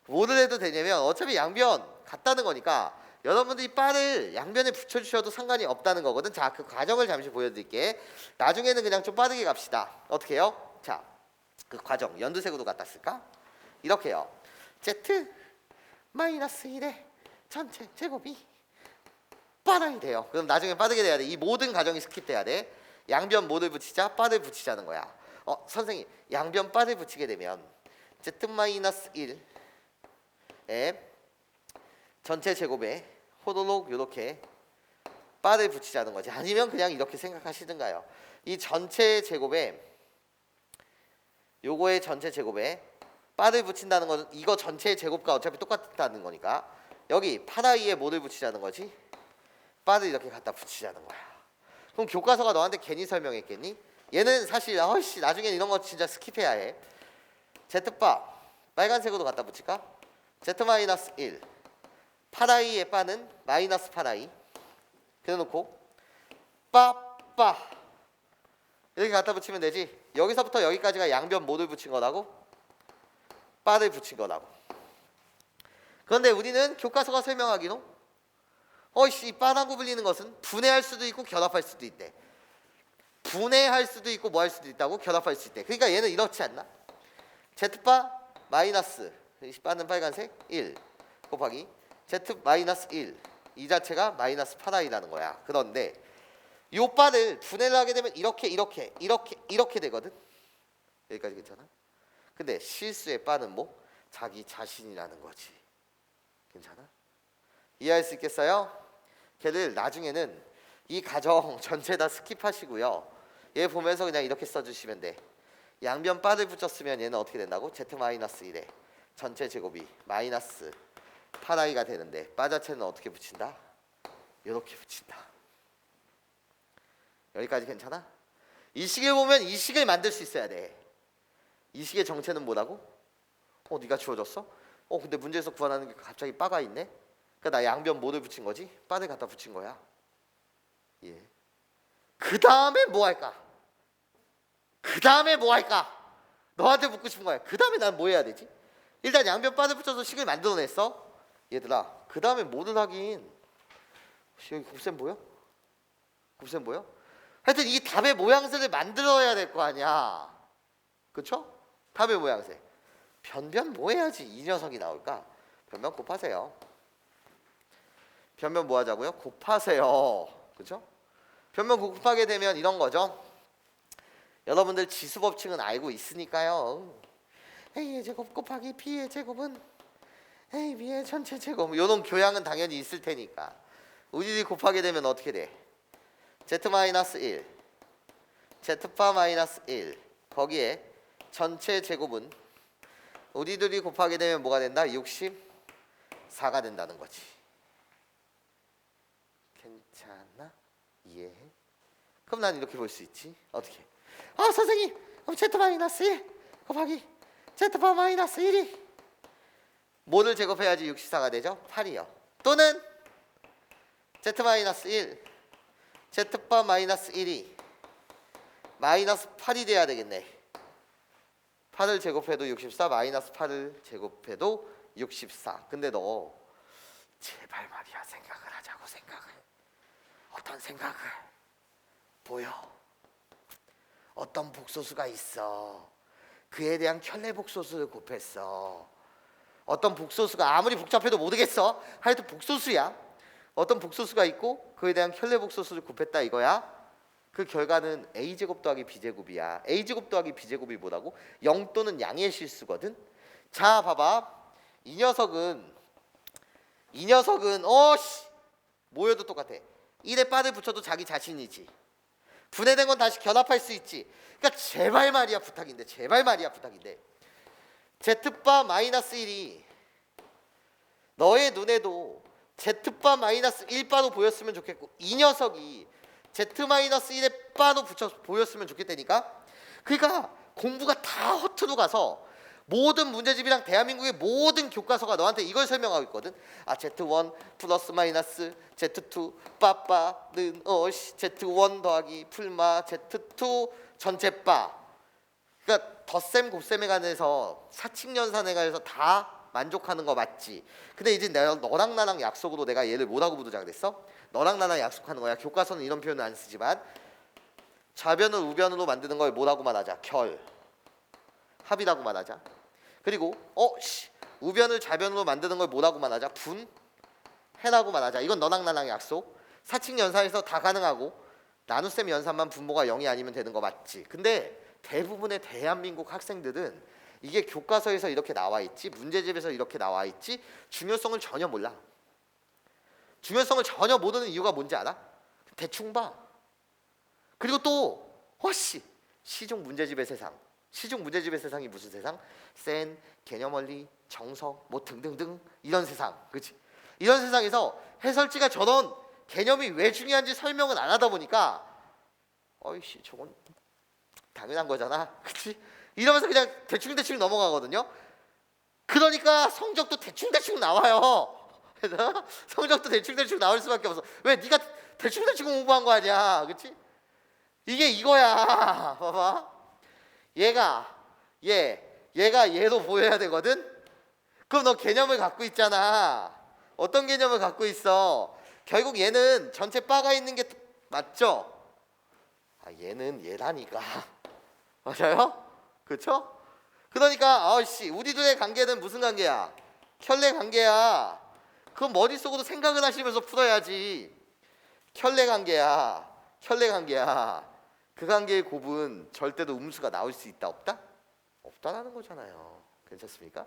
Speaker 1: 뭐를 해도 되냐면 어차피 양변 같다는 거니까 여러분들이 바를 양변에 붙여주셔도 상관이 없다는 거거든. 자, 그 과정을 잠시 보여드릴게. 나중에는 그냥 좀 빠르게 갑시다. 어떻게 해요? 자, 그 과정 연두색으로 갖다 쓸까? 이렇게요. Z 마이너스 1의 전체 제곱이 빠르게 돼요. 그럼 나중에 빠르게 돼야 돼. 이 모든 과정이 스킵돼야 돼. 양변 뭐를 붙이자? 바를 붙이자는 거야. 선생님, 양변 바를 붙이게 되면 Z 마이너스 1의 전체 제곱에 호로록 이렇게 바를 붙이자는 거지. 아니면 그냥 이렇게 생각하시든가요. 이 전체 제곱에 요거의 전체 제곱에 바를 붙인다는 것은 이거 전체의 제곱과 어차피 똑같다는 거니까 여기 8i에 뭐를 붙이자는 거지? 바를 이렇게 갖다 붙이자는 거야. 그럼 교과서가 너한테 괜히 설명했겠니? 얘는 사실 나중에 이런 거 진짜 스킵해야 해. Z바 빨간색으로 갖다 붙일까? Z-1 8i의 바는 마이너스 8i 그래놓고 빠빠 이렇게 갖다 붙이면 되지. 여기서부터 여기까지가 양변 뭐를 붙인 거라고? 바를 붙인 거라고. 그런데 우리는 교과서가 설명하기로 어이씨, 바라고 불리는 것은 분해할 수도 있고 결합할 수도 있대. 분해할 수도 있고 뭐 할 수도 있다고? 결합할 수 있대. 그러니까 얘는 이렇지 않나? Z바 마이너스 바는 빨간색 1 곱하기 Z 마이너스 1 이 자체가 마이너스 8i라는 거야. 그런데 요 바를 분해를 하게 되면 이렇게 되거든. 여기까지 괜찮아? 근데 실수의 바는 뭐? 자기 자신이라는 거지. 괜찮아? 이해할 수 있겠어요? 걔를 나중에는 이 가정 전체 다 스킵하시고요. 얘 보면서 그냥 이렇게 써주시면 돼. 양변 바를 붙였으면 얘는 어떻게 된다고? Z-1에 전체 제곱이 마이너스 8i가 되는데 바 자체는 어떻게 붙인다? 이렇게 붙인다. 여기까지 괜찮아? 이 식을 보면 이 식을 만들 수 있어야 돼. 이 식의 정체는 뭐라고? 네가 주어졌어? 근데 문제에서 구하라는 게 갑자기 바가 있네? 그러니까 나 양변 뭐를 붙인 거지? 바를 갖다 붙인 거야. 예. 그 다음에 뭐 할까? 너한테 묻고 싶은 거야. 그 다음에 난 뭐 해야 되지? 일단 양변 바를 붙여서 식을 만들어냈어. 얘들아, 그 다음에 뭐를 하긴? 여기 곱셈 보여? 하여튼 이 답의 모양새를 만들어야 될 거 아니야. 그쵸? 답의 모양새. 변변 뭐 해야지 이 녀석이 나올까? 변변 곱하세요. 변변 뭐 하자고요? 곱하세요. 그쵸? 변변 곱하게 되면 이런 거죠. 여러분들 지수 법칙은 알고 있으니까요. A의 제곱 곱하기 B의 제곱은 A, B의 전체 제곱. 이런 교양은 당연히 있을 테니까. 우리들이 곱하게 되면 어떻게 돼? Z-1 Z-1 거기에 전체 제곱은 우리들이 곱하게 되면 뭐가 된다? 64가 된다는 거지. 괜찮아? 이해해? 그럼 난 이렇게 볼 수 있지. 어떻게? 선생님, 그럼 Z-1 곱하기 Z-1이 뭐를 제곱해야지 64가 되죠? 8이요. 또는 Z-1 Z-1이 마이너스 8이 돼야 되겠네. 8을 제곱해도 64, 마이너스 8을 제곱해도 64. 근데 너 제발 말이야, 생각을 하자고. 어떤 생각을? 보여. 어떤 복소수가 있어. 그에 대한 켤레 복소수를 곱했어. 어떤 복소수가 아무리 복잡해도 모르겠어. 하여튼 복소수야. 어떤 복소수가 있고 그에 대한 켤레 복소수를 곱했다 이거야. 그 결과는 a제곱 더하기 b제곱이야. a제곱 더하기 b제곱이 뭐라고? 0 또는 양의 실수거든. 자, 봐봐. 이 녀석은 모여도 똑같아. 1에 바를 붙여도 자기 자신이지. 분해된 건 다시 결합할 수 있지. 그러니까 제발 말이야 부탁인데 Z바 마이너스 1이 너의 눈에도 Z바 마이너스 1바로 보였으면 좋겠고 이 녀석이 Z-1의 바로 붙여 보였으면 좋겠다니까. 그러니까 공부가 다 허투루 가서 모든 문제집이랑 대한민국의 모든 교과서가 너한테 이걸 설명하고 있거든. Z1 플러스 마이너스 Z2 빠빠는 Z1 더하기 풀마 Z2 전체 바. 그러니까 덧셈 곱셈에 관해서 사칙연산에 관해서 다 만족하는 거 맞지? 근데 이제 너랑 나랑 약속으로 내가 얘를 뭐라고 부르자 그랬어? 너랑 나랑 약속하는 거야. 교과서는 이런 표현을 안 쓰지만 좌변을 우변으로 만드는 걸 뭐라고 말하자? 결. 합이라고 말하자. 그리고 우변을 좌변으로 만드는 걸 뭐라고 말하자? 분. 해라고 말하자. 이건 너랑 나랑 약속. 사칙 연산에서 다 가능하고 나눗셈 연산만 분모가 0이 아니면 되는 거 맞지? 근데 대부분의 대한민국 학생들은 이게 교과서에서 이렇게 나와 있지, 문제집에서 이렇게 나와 있지, 중요성을 전혀 몰라. 중요성을 전혀 모르는 이유가 뭔지 알아? 대충 봐. 그리고 또 시중 문제집의 세상. 시중 문제집의 세상이 무슨 세상? 센, 개념원리, 정석, 뭐 등등등 이런 세상. 그렇지? 이런 세상에서 해설지가 저런 개념이 왜 중요한지 설명을 안 하다 보니까 저건 당연한 거잖아. 그렇지? 이러면서 그냥 대충 넘어가거든요. 그러니까 성적도 대충 나와요. 성적도 대충 나올 수밖에 없어. 왜? 네가 대충 공부한 거 아니야. 그렇지? 이게 이거야. 봐봐. 얘가 얘로 보여야 되거든. 그럼 너 개념을 갖고 있잖아. 어떤 개념을 갖고 있어? 결국 얘는 전체 바가 있는 게 맞죠? 얘는 얘라니까. 맞아요? 그렇죠? 그러니까 우리들의 관계는 무슨 관계야? 켤레 관계야. 그건 머릿속으로 생각을 하시면서 풀어야지. 켤레 관계야. 켤레 관계야. 그 관계의 곱은 절대로 음수가 나올 수 있다 없다? 없다라는 거잖아요. 괜찮습니까?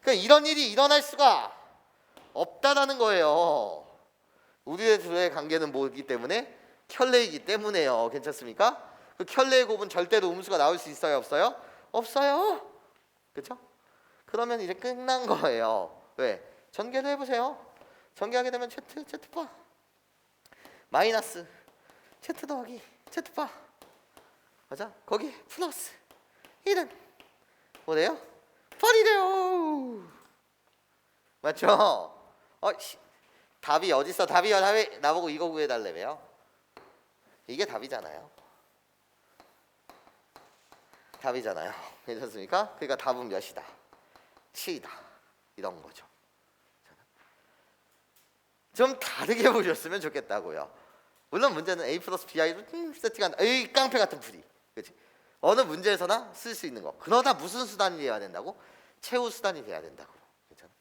Speaker 1: 그러니까 이런 일이 일어날 수가 없다라는 거예요. 우리들의 관계는 뭐이기 때문에? 켤레이기 때문에요. 괜찮습니까? 그 켤레의 곱은 절대로 음수가 나올 수 있어요 없어요? 없어요. 그렇죠? 그러면 이제 끝난 거예요. 왜? 전개를 해보세요. 전개하게 되면 Z바 마이너스 Z 더하기 Z바 맞아? 거기 플러스 1은 뭐래요? 펄이래요. 맞죠? 답이 어딨어? 답이 나보고 이거 구해달래며. 이게 답이잖아요. 답이잖아요. 괜찮습니까? 그러니까 답은 몇이다? 7이다. 이런 거죠. 좀 다르게 보셨으면 좋겠다고요. 물론 문제는 A 플러스 BI로 세팅한 에이 깡패 같은 풀이. 그렇지? 어느 문제에서나 쓸 수 있는 거. 그러다 무슨 수단이 돼야 된다고? 최후 수단이 돼야 된다고. 괜찮아?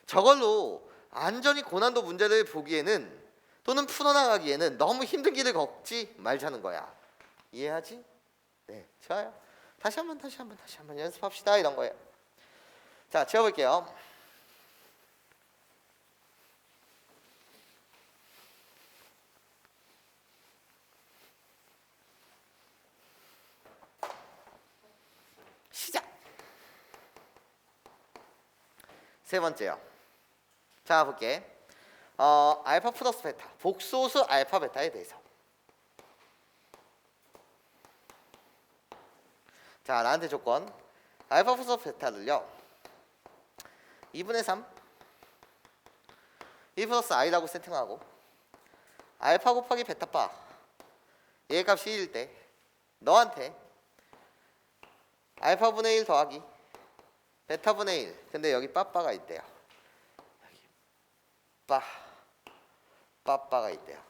Speaker 1: 저걸로 안전히 고난도 문제를 보기에는 또는 풀어나가기에는 너무 힘든 길을 걷지 말자는 거야. 이해하지? 네, 좋아요. 다시 한번 연습합시다. 이런 거예요. 자, 지워볼게요. 시작. 세 번째요. 자, 볼게. 알파 플러스 베타, 복소수 알파 베타에 대해서. 자, 나한테 조건. 알파 플러스 베타를요 2분의 3 1 플러스 i라고 세팅하고 알파 곱하기 베타 바 얘 값이 1일 때 너한테 알파분의 1 더하기 베타분의 1 근데 여기 빠빠가 있대요. 여기 빠빠가 있대요.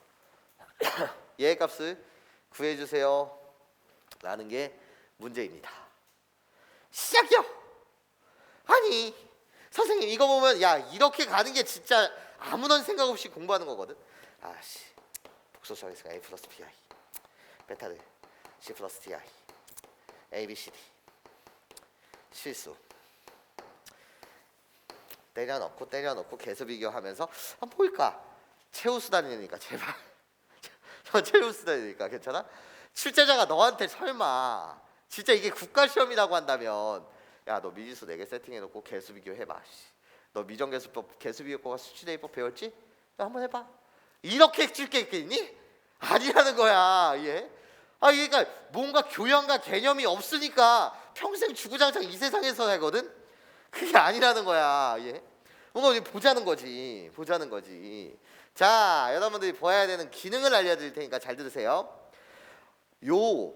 Speaker 1: 얘 값을 구해주세요 라는 게 문제입니다. 시작이요. 아니 선생님 이거 보면 야 이렇게 가는 게 진짜 아무런 생각 없이 공부하는 거거든. 복소수하겠습니다. A 플러스 BI 베타를 C 플러스 DI A, B, C, D 실수 때려넣고 계수 비교하면서 뭘까? 최후 수단이니까 제발 최후 수단이니까 괜찮아? 출제자가 너한테 설마 진짜 이게 국가시험이라고 한다면 야 너 미지수 4개 세팅해놓고 계수 비교 해봐. 너 미정계수법 계수 비교법과 수치대입법 배웠지? 야, 한번 해봐. 이렇게 줄 게 있겠니? 아니라는 거야. 예? 그러니까 뭔가 교양과 개념이 없으니까 평생 주구장창 이 세상에서 하거든. 그게 아니라는 거야. 예? 뭔가 보자는 거지. 자, 여러분들이 봐야 되는 기능을 알려드릴 테니까 잘 들으세요. 요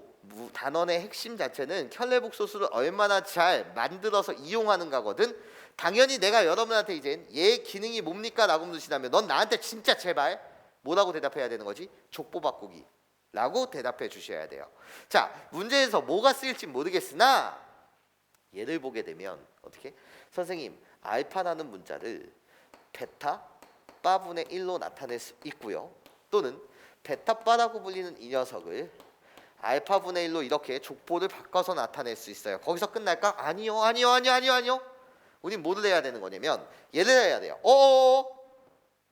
Speaker 1: 단원의 핵심 자체는 켤레복소수를 얼마나 잘 만들어서 이용하는가거든. 당연히 내가 여러분한테 이제 얘 기능이 뭡니까? 라고 물으시다면 넌 나한테 진짜 제발 뭐라고 대답해야 되는 거지? 족보 바꾸기 라고 대답해 주셔야 돼요. 자, 문제에서 뭐가 쓰일지 모르겠으나 얘를 보게 되면 어떻게? 선생님 알파라는 문자를 베타 바분의 1로 나타낼 수 있고요. 또는 베타 바라고 불리는 이 녀석을 알파분의 1로 이렇게 족보를 바꿔서 나타낼 수 있어요. 거기서 끝날까? 아니요. 우린 뭐를 해야 되는 거냐면 얘를 해야 돼요.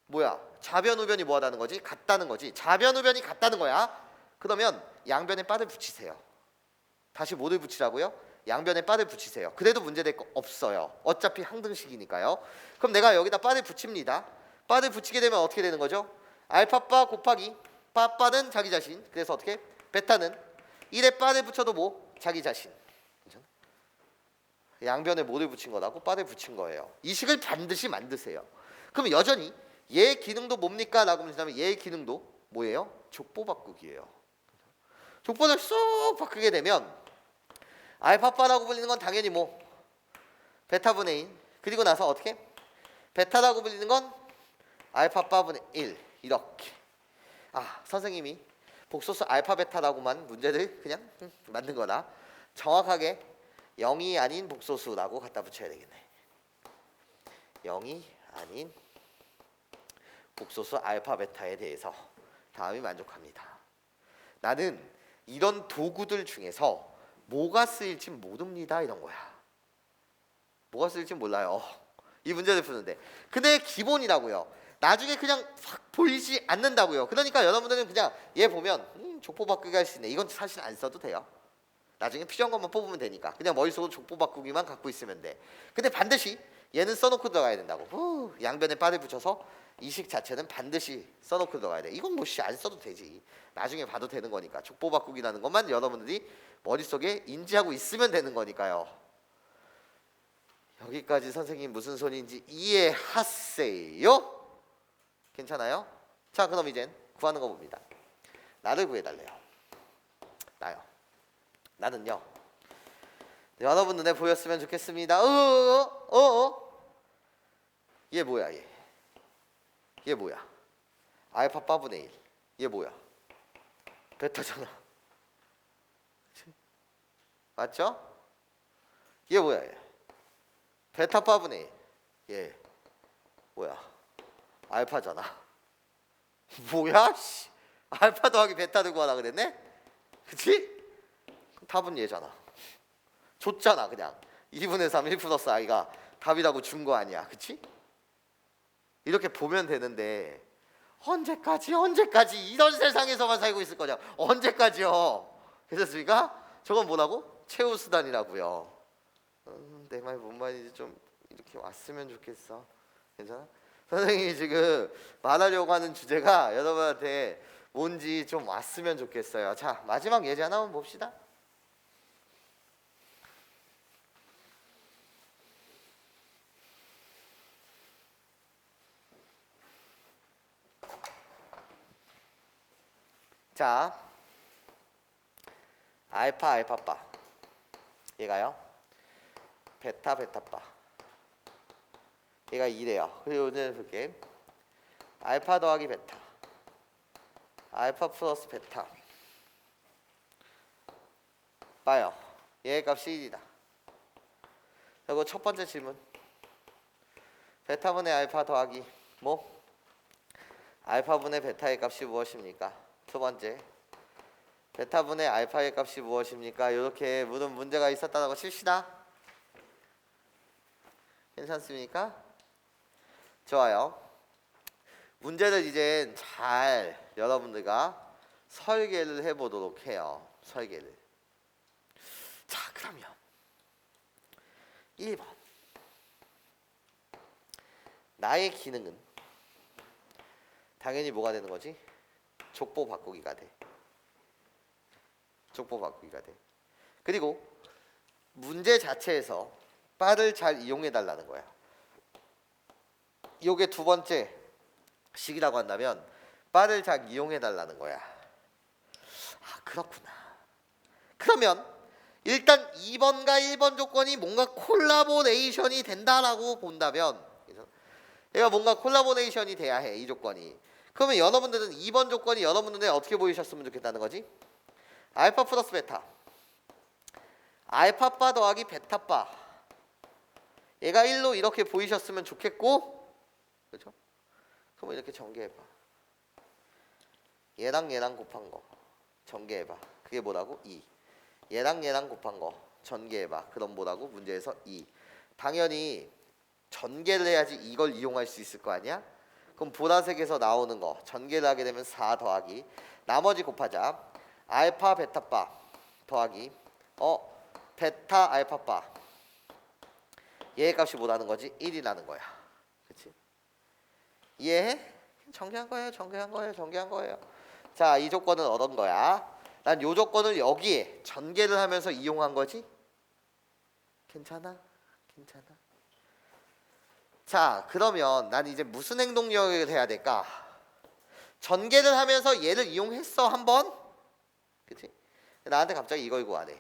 Speaker 1: 뭐야? 좌변 우변이 뭐하다는 거지? 같다는 거지. 좌변 우변이 같다는 거야. 그러면 양변에 빠를 붙이세요. 다시 뭐를 붙이라고요? 양변에 빠를 붙이세요. 그래도 문제될 거 없어요. 어차피 항등식이니까요. 그럼 내가 여기다 빠를 붙입니다. 빠를 붙이게 되면 어떻게 되는 거죠? 알파바 곱하기 빠빠는 자기 자신. 그래서 어떻게? 베타는 1에 빠를 붙여도 뭐? 자기 자신. 괜찮아? 양변에 뭐를 붙인 거라고? 빠를 붙인 거예요. 이 식을 반드시 만드세요. 그럼 여전히 얘 기능도 뭡니까? 라고 문제하면 얘 기능도 뭐예요? 족보 바꾸기예요. 족보를 쏙 바꾸게 되면 알파바라고 불리는 건 당연히 뭐 베타분의 1 그리고 나서 어떻게? 베타라고 불리는 건 알파바분의 1 이렇게. 선생님이 복소수 알파 베타라고만 문제를 그냥 만든 거다. 정확하게 0이 아닌 복소수라고 갖다 붙여야 되겠네. 0이 아닌 복소수 알파 베타에 대해서 다음이 만족합니다. 나는 이런 도구들 중에서 뭐가 쓰일지 모릅니다, 이런 거야. 뭐가 쓰일지 몰라요. 이 문제를 푸는데. 근데 기본이라고요. 나중에 그냥 확 보이지 않는다고요. 그러니까 여러분들은 그냥 얘 보면 족보 바꾸기 할 수 있네. 이건 사실 안 써도 돼요. 나중에 필요한 것만 뽑으면 되니까. 그냥 머릿속으로 족보 바꾸기만 갖고 있으면 돼. 근데 반드시 얘는 써놓고 들어가야 된다고. 양변에 빠를 붙여서 이 식 자체는 반드시 써놓고 들어가야 돼. 이건 뭐 안 써도 되지. 나중에 봐도 되는 거니까. 족보 바꾸기라는 것만 여러분들이 머릿속에 인지하고 있으면 되는 거니까요. 여기까지 선생님 무슨 소리인지 이해하세요? 괜찮아요? 자, 그럼 이젠 구하는 거 봅니다. 나를 구해달래요. 나요. 나는요. 여러분 눈에 보였으면 좋겠습니다. 얘 뭐야 얘? 얘 뭐야? 알파 파분의 1. 얘 뭐야? 베타잖아. 맞죠? 얘 뭐야 얘? 베타 파분의 1. 얘 뭐야? 알파잖아. 뭐야? 씨. 알파 더하기 베타를 구하라 그랬네? 그치? 답은 얘잖아. 줬잖아 그냥. 2분의 3 1 플러스 i가 답이라고 준 거 아니야. 그치? 이렇게 보면 되는데 언제까지 이런 세상에서만 살고 있을 거냐. 언제까지요? 그렇습니까? 저건 뭐라고? 최후수단이라고요. 내 말 뭔 말인지 좀 이렇게 왔으면 좋겠어. 괜찮아? 선생님이 지금 말하려고 하는 주제가 여러분한테 뭔지 좀 왔으면 좋겠어요. 자, 마지막 예제 하나 한번 봅시다. 자, 알파 알파바 얘가요 베타 베타바 얘가 2래요. 그리고 오늘 볼게. 알파 더하기 베타 알파 플러스 베타 봐요. 얘의 값이 1이다. 그리고 첫 번째 질문. 베타분의 알파 더하기 뭐? 알파분의 베타의 값이 무엇입니까? 두 번째. 베타분의 알파의 값이 무엇입니까? 이렇게 물은 문제가 있었다고 칩시다. 괜찮습니까? 좋아요. 문제를 이제 잘 여러분들과 설계를 해보도록 해요. 설계를. 자, 그러면 1번. 나의 기능은 당연히 뭐가 되는 거지? 족보 바꾸기가 돼. 족보 바꾸기가 돼. 그리고 문제 자체에서 바를 잘 이용해 달라는 거야. 요게 두 번째 식이라고 한다면 바를 잘 이용해 달라는 거야. 그렇구나. 그러면 일단 2번과 1번 조건이 뭔가 콜라보레이션이 된다라고 본다면, 얘가 뭔가 콜라보레이션이 돼야 해, 이 조건이. 그러면 여러분들은 2번 조건이 여러분 눈에 어떻게 보이셨으면 좋겠다는 거지? 알파 플러스 베타 알파바 더하기 베타바 얘가 1로 이렇게 보이셨으면 좋겠고, 그렇죠? 그럼 이렇게 전개해봐. 얘랑 곱한 거 전개해봐. 그게 뭐라고? 2. 얘랑 곱한 거 전개해봐. 그럼 뭐라고? 문제에서 2. 당연히 전개를 해야지 이걸 이용할 수 있을 거 아니야? 그럼 보라색에서 나오는 거 전개를 하게 되면 4 더하기 나머지 곱하자. 알파 베타바 더하기 베타 알파바 얘의 값이 뭐라는 거지? 1이라는 거야. 그치? 이해해? 전개한 거예요. 자, 이 조건은 얻은 거야. 난 이 조건을 여기에 전개를 하면서 이용한 거지? 괜찮아? 자, 그러면 난 이제 무슨 행동력을 해야 될까? 전개를 하면서 얘를 이용했어 한번? 그치? 나한테 갑자기 이걸 구하네.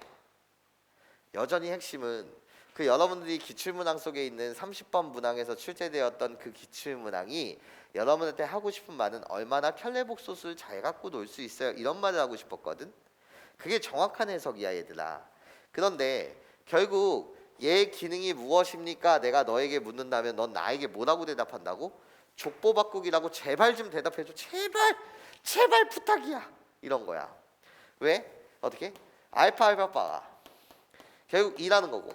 Speaker 1: 여전히 핵심은 그 여러분들이 기출문항 속에 있는 30번 문항에서 출제되었던 그 기출문항이 여러분한테 하고 싶은 말은 얼마나 켤레복소수를 잘 갖고 놀 수 있어요, 이런 말을 하고 싶었거든. 그게 정확한 해석이야 얘들아. 그런데 결국 얘 기능이 무엇입니까? 내가 너에게 묻는다면 넌 나에게 뭐라고 대답한다고? 족보 바꾸기라고. 제발 좀 대답해줘. 제발 제발 부탁이야, 이런 거야. 왜? 어떻게? 알파 바가 결국 2라는 거고,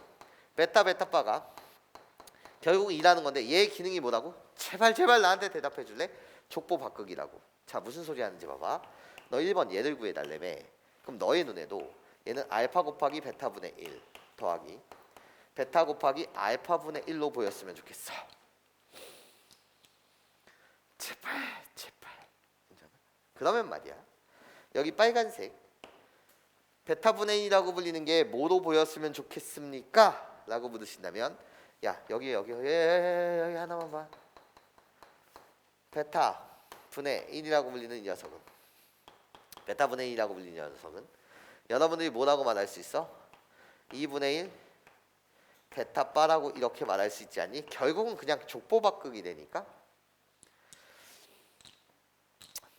Speaker 1: 베타 바가 결국 2라는 건데 얘 기능이 뭐라고? 제발 제발 나한테 대답해 줄래? 족보 바꾸기라고. 자, 무슨 소리 하는지 봐봐. 너 1번 얘를 구해달래며. 그럼 너의 눈에도 얘는 알파 곱하기 베타분의 1 더하기 베타 곱하기 알파분의 1로 보였으면 좋겠어. 제발 제발. 괜찮아? 그러면 말이야, 여기 빨간색 베타분의 1이라고 불리는 게 뭐로 보였으면 좋겠습니까? 라고 물으신다면, 야 여기 하나만 봐. 베타분의 1이라고 불리는 이 녀석은, 베타분의 1이라고 불리는 녀석은 여러분들이 뭐라고 말할 수 있어? 2분의 1 베타바라고 이렇게 말할 수 있지 않니? 결국은 그냥 족보 바꾸기 되니까.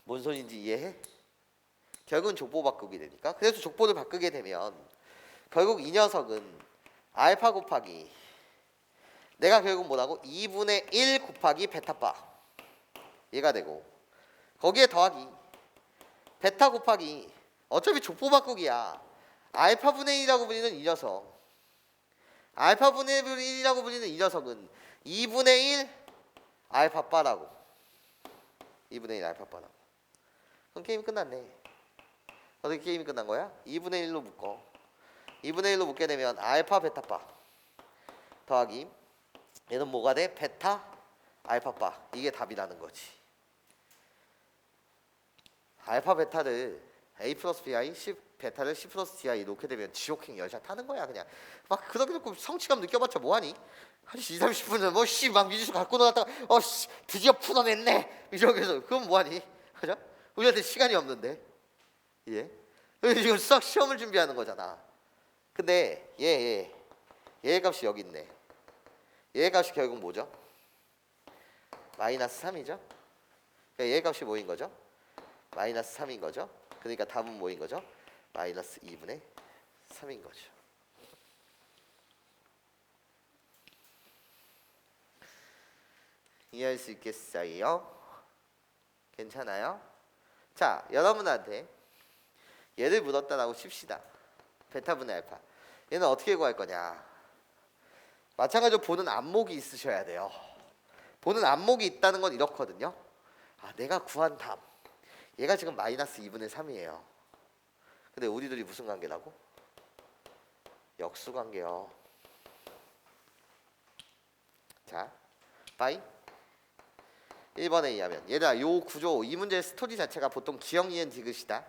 Speaker 1: 뭔 소리인지 이해해? 결국은 족보 바꾸기 되니까. 그래서 족보를 바꾸게 되면 결국 이 녀석은 알파 곱하기, 내가 결국 뭐라고? 2분의 1 곱하기 베타바 얘가 되고, 거기에 더하기 베타 곱하기, 어차피 족보 바꾸기야, 알파분의 1이라고 불리는 이 녀석, 알파분의 1이라고 불리는 이 녀석은 2분의 1 알파바라고. 2분의 1 알파바라고. 그럼 게임이 끝났네. 어떻게 게임이 끝난 거야? 2분의 1로 묶어. 2분의 1로 묶게 되면 알파 베타바 더하기 얘는 뭐가 돼? 베타 알파바. 이게 답이라는 거지. 알파 베타를 A 플러스 BI, 베타를 C 플러스 DI 놓게 되면 지옥행 열차 타는 거야. 그냥 막 그렇게 놓고 성취감 느껴봤자 뭐하니? 한 2, 30분은 막 미지수 갖고 놀았다가 드디어 풀어냈네 이러면서 그건 뭐하니? 그죠? 우리한테 시간이 없는데. 예? 지금 수학 시험을 준비하는 거잖아. 근데 얘의 값이 여기 있네. 얘의 값이 결국 뭐죠? 마이너스 3이죠. 얘의 값이 뭐인 거죠? 마이너스 3인 거죠. 그러니까 답은 뭐인 거죠? 마이너스 2분의 3인 거죠. 이해할 수 있겠어요? 괜찮아요? 자, 여러분한테 얘를 물었다라고 칩시다. 베타분의 알파. 얘는 어떻게 구할 거냐? 마찬가지로 보는 안목이 있으셔야 돼요. 보는 안목이 있다는 건 이렇거든요. 아, 내가 구한 답, 얘가 지금 마이너스 2분의 3이에요. 근데 우리 둘이 무슨 관계라고? 역수 관계요. 자, 바이 1번에 의하면, 얘들아 요 구조, 이 문제의 스토리 자체가 보통 기억, 니은, 디귿이다.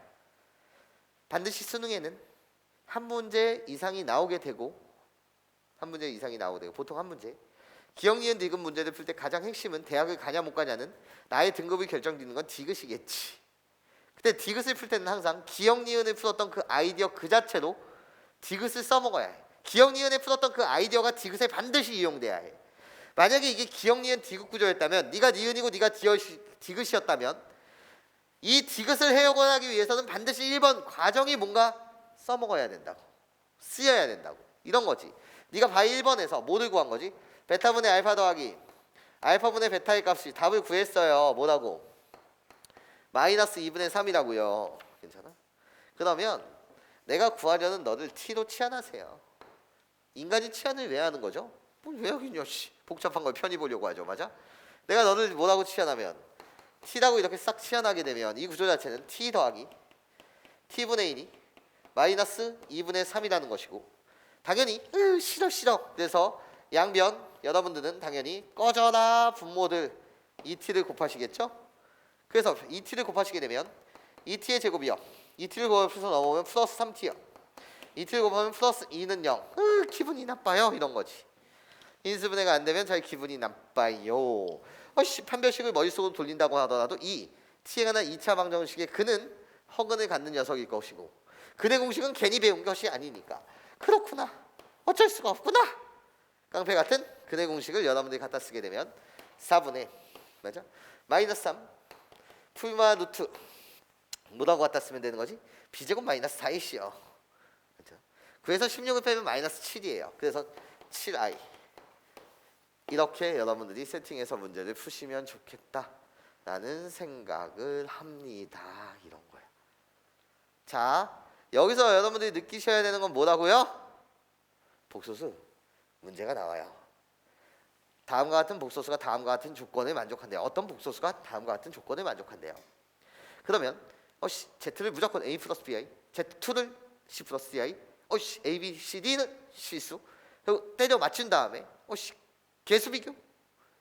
Speaker 1: 반드시 수능에는 한 문제 이상이 나오게 되고, 보통 한 문제. 기억, 니은, 디귿 문제를 풀 때 가장 핵심은 대학을 가냐 못 가냐는 나의 등급이 결정되는 건 디귿이겠지. 근데 디귿을 풀 때는 항상 기억, 니은을 풀었던 그 아이디어 그 자체로 디귿을 써먹어야 해. 기억, 니은에 풀었던 그 아이디어가 디귿에 반드시 이용돼야 해. 만약에 이게 기억, 니은, 디귿 구조였다면, 네가 니은이고 네가 디귿이었다면 이 디귿을 해결하기 위해서는 반드시 1번 과정이 뭔가 써먹어야 된다고, 쓰여야 된다고, 이런 거지. 네가 바이 1번에서 뭐를 구한 거지? 베타분의 알파 더하기 알파분의 베타의 값이 답을 구했어요. 뭐라고? 마이너스 2분의 3이라고요. 괜찮아? 그러면 내가 구하려는 너를 t로 치환하세요. 인간이 치환을 왜 하는 거죠? 뭘 왜 하긴요. 복잡한 걸 편히 보려고 하죠. 맞아? 내가 너를 뭐라고 치환하면, t라고 이렇게 싹 치환하게 되면 이 구조 자체는 t 더하기 t분의 1이 마이너스 2분의 3이라는 것이고, 당연히 싫어. 그래서 양변 여러분들은 당연히 꺼져라 분모들 2t를 곱하시겠죠? 그래서 2t를 곱하시게 되면 2t의 제곱이요, 2t를 곱해서 넘어오면 플러스 3t요, 2t를 곱하면 플러스 2는 0. 기분이 나빠요, 이런 거지. 인수분해가 안 되면 잘 기분이 나빠요. 판별식을 머릿속으로 돌린다고 하더라도 이 t에 관한 2차 방정식의 근은 허근을 갖는 녀석일 것이고, 근의 공식은 괜히 배운 것이 아니니까 그렇구나, 어쩔 수가 없구나. 깡패 같은 근의 공식을 여러분들이 갖다 쓰게 되면 4분의 맞아? 마이너스 3 풀마 루트 뭐라고 갖다 쓰면 되는 거지? b제곱 마이너스 4이시요. 그렇죠? 9에서 16을 빼면 마이너스 7이에요. 그래서 7i. 이렇게 여러분들이 세팅해서 문제를 푸시면 좋겠다라는 생각을 합니다. 이런 거예요. 자, 여기서 여러분들이 느끼셔야 되는 건 뭐라고요? 복소수 문제가 나와요. 다음과 같은 복소수가 다음과 같은 조건에 만족한대요. 어떤 복소수가 다음과 같은 조건에 만족한대요. 그러면 Z를 무조건 A 플러스 BI, Z2를 C 플러스 DI, A, B, C, D는 실수. 그리고 때려 맞춘 다음에 개수 비교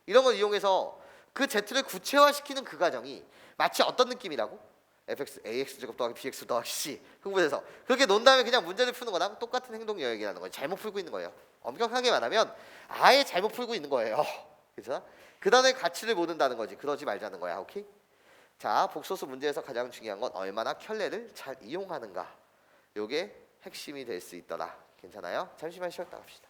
Speaker 1: 이런 걸 이용해서 그 Z를 구체화시키는 그 과정이 마치 어떤 느낌이라고? fx ax 제곱 더하기 bx 더하기 c 흥분해서 그렇게 논 다음에 그냥 문제를 푸는 거랑 똑같은 행동 영역이라는 거예요. 잘못 풀고 있는 거예요. 엄격하게 말하면 아예 잘못 풀고 있는 거예요. 그래서 그 단어의 가치를 모른다는 거지. 그러지 말자는 거야. 오케이? 자, 복소수 문제에서 가장 중요한 건 얼마나 켤레를 잘 이용하는가. 요게 핵심이 될 수 있더라. 괜찮아요? 잠시만 쉬었다 갑시다.